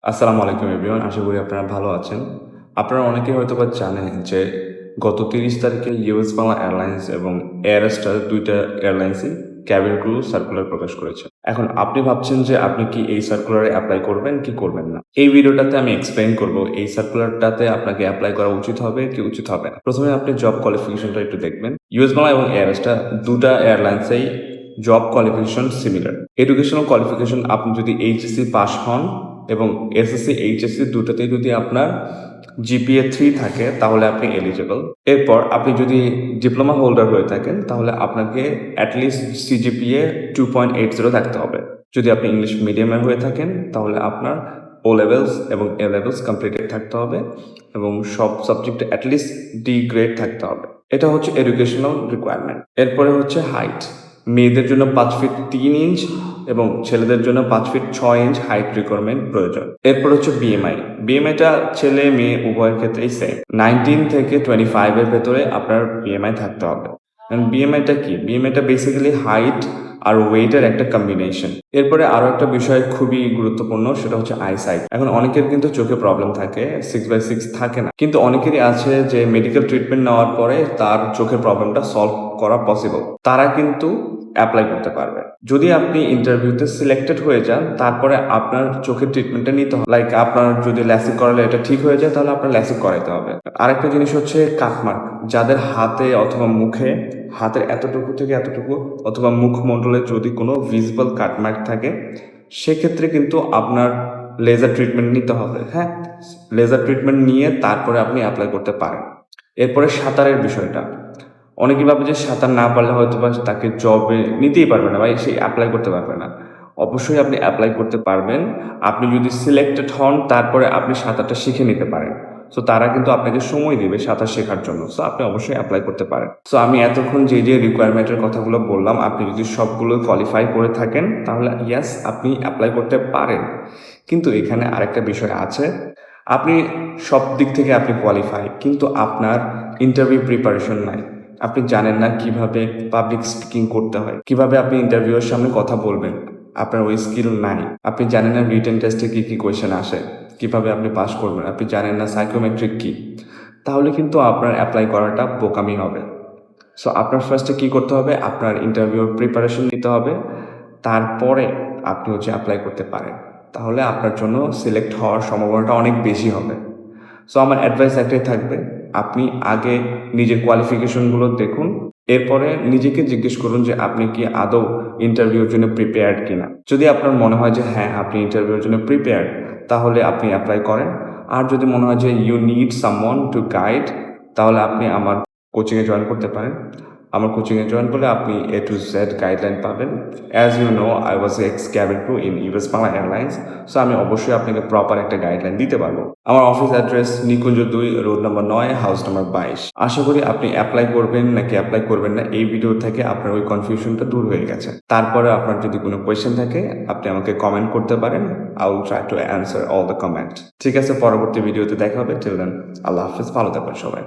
আসসালামু আলাইকুম এভরিওয়ান। আশা করি আপনারা ভালো আছেন। আপনারা অনেকেই হয়তোবা জানেন যে গত ৩০ তারিখে ইউএস বাংলা এয়ারলাইন্স এবং এয়ার এস্টার ২ টা এয়ারলাইন্সই ক্যাবিন ক্রু সার্কুলার প্রকাশ করেছে। এখন আপনি ভাবছেন যে আপনি কি এই সার্কুলারে এপ্লাই করবেন কি করবেন না। এই ভিডিওটাতে আমি এক্সপ্লেইন করব এই সার্কুলারটাতে আপনাকে এপ্লাই করা উচিত হবে কি উচিত হবে না। প্রথমে আপনি জব কোয়ালিফিকেশনটা একটু দেখবেন। ইউএস বাংলা এবং এয়ার এস্টার ২ টা এয়ারলাইন্সেই job qualification similar. Educational qualification আপনি যদি এইচএসসি পাস হন এবং এসএসসি এইচএসসি দুটোতেই যদি আপনার জিপিএ 3 থাকে তাহলে আপনি এলিজেবল। এরপর আপনি যদি ডিপ্লোমা হোল্ডার হয়ে থাকেন তাহলে আপনাকে অ্যাটলিস্ট সিজিপিএ 2.80 থাকতে হবে। যদি আপনি ইংলিশ মিডিয়ামে হয়ে থাকেন তাহলে আপনার ও লেভেলস এবং এ লেভেলস কমপ্লিটেড থাকতে হবে এবং সব সাবজেক্টে অ্যাটলিস্ট ডি গ্রেড থাকতে হবে। এটা হচ্ছে এডুকেশনাল রিকোয়ারমেন্ট। এরপরে হচ্ছে হাইট। মেয়েদের জন্য 5 ফিট 3 ইঞ্চ এবং ছেলেদের জন্য 5 ফিট 6 ইঞ্চ হাইট রিকোয়ারমেন্ট প্রয়োজন। এরপর হচ্ছে বিএমআই। বিএমআইটা ছেলে মেয়ে উভয়ের ক্ষেত্রেই সেম। 19 থেকে 25 এর ভেতরে আপনার বিএমআই থাকতে হবে। বিএমআইটা কি? বিএমআইটা বেসিক্যালি হাইট আর ওয়েটের একটা কম্বিনেশন। এরপরে আরো একটা বিষয় খুবই গুরুত্বপূর্ণ, সেটা হচ্ছে আইসাইট। এখন অনেকের কিন্তু চোখে প্রবলেম থাকে, 6/6 থাকে না, কিন্তু অনেকেরই আছে যে মেডিকেল ট্রিটমেন্ট নেওয়ার পরে তার চোখের প্রবলেমটা সলভ করা পসিবল। তারা কিন্তু অ্যাপ্লাই করতে পারবে। যদি আপনি ইন্টারভিউতে সিলেক্টেড হয়ে যান তারপরে আপনার চোখের ট্রিটমেন্টটা নিতে হবে। লাইক আপনার যদি ল্যাসিক করালে এটা ঠিক হয়ে যায় তাহলে আপনার ল্যাসিক করাইতে হবে। আরেকটা জিনিস হচ্ছে কাটমার্ক। যাদের হাতে অথবা মুখে, হাতের এতটুকু থেকে এতটুকু অথবা মুখমণ্ডলে যদি কোনো ভিজিবল কাটমার্ক থাকে সেক্ষেত্রে কিন্তু আপনার লেজার ট্রিটমেন্ট নিতে হবে। হ্যাঁ, লেজার ট্রিটমেন্ট নিয়ে তারপরে আপনি অ্যাপ্লাই করতে পারেন। এরপরে সাঁতারের বিষয়টা। অনেকেই ভাবে যে সাঁতার না পারলে হয়তো বা তাকে জবে নিতেই পারবে না, বা সে অ্যাপ্লাই করতে পারবে না। অবশ্যই আপনি অ্যাপ্লাই করতে পারবেন। আপনি যদি সিলেক্টেড হন তারপরে আপনি সাঁতারটা শিখে নিতে পারেন। সো তারা কিন্তু আপনাকে সময় দিবে সাঁতার শেখার জন্য। সো আপনি অবশ্যই অ্যাপ্লাই করতে পারেন। সো আমি এতক্ষণ যে রিকোয়ারমেন্টের কথাগুলো বললাম, আপনি যদি সবগুলো কোয়ালিফাই করে থাকেন তাহলে ইয়াস আপনি অ্যাপ্লাই করতে পারেন। কিন্তু এখানে আরেকটা বিষয় আছে। আপনি সব দিক থেকে আপনি কোয়ালিফাই, কিন্তু আপনার ইন্টারভিউ প্রিপারেশন নাই। আপনি জানেন না কিভাবে পাবলিক স্পিকিং করতে হয়, কিভাবে আপনি ইন্টারভিউয়ের সামনে কথা বলবেন, আপনার ওই স্কিল নাই। আপনি জানেন না রিটেন টেস্টে কি কি কোয়েশ্চেন আসে, কিভাবে আপনি পাস করবেন, আপনি জানেন না সাইকোমেট্রিক কি, তাহলে কিন্তু আপনার অ্যাপ্লাই করাটা বোকামি হবে। সো আপনার ফার্স্টে কি করতে হবে, আপনার ইন্টারভিউর প্রিপারেশন নিতে হবে, তারপরে আপনি হচ্ছে অ্যাপ্লাই করতে পারেন। তাহলে আপনার জন্য সিলেক্ট হওয়ার সম্ভাবনাটা অনেক বেশি হবে। সো আমার অ্যাডভাইস একটাই থাকবে, আপনি আগে নিজের কোয়ালিফিকেশনগুলো দেখুন, এরপরে নিজেকে জিজ্ঞেস করুন যে আপনি কি আদৌ ইন্টারভিউর জন্য প্রিপেয়ার্ড কিনা। যদি আপনার মনে হয় যে হ্যাঁ আপনি ইন্টারভিউর জন্য প্রিপেয়ার্ড, তাহলে আপনি অ্যাপ্লাই করেন। আর যদি মনে হয় যে you need someone to guide, তাহলে আপনি আমার কোচিংয়ে জয়েন করতে পারেন। আমার কোচিংয়ে জয়েন করলে আপনি A to Z গাইডলাইন পাবেন। As you know, I was ex cabin crew in US Bangla airlines. So আমি অবশ্যই আপনাকে প্রপার একটা গাইডলাইন দিতে পারবো। আমার office address Nikunja 2, road number 9, house number 22। আশা করি আপনি অ্যাপ্লাই করবেন নাকি অ্যাপ্লাই করবেন না এই ভিডিও থেকে আপনার ওই কনফিউশনটা দূর হয়ে গেছে। তারপরে আপনার যদি কোনো কোয়েশ্চেন থাকে আপনি আমাকে কমেন্ট করতে পারেন। I will try to answer all the comment. ঠিক আছে, পরবর্তী ভিডিওতে দেখা হবে। টিল দেন আল্লাহ হাফেজ, ভালো থাকবেন সবাই।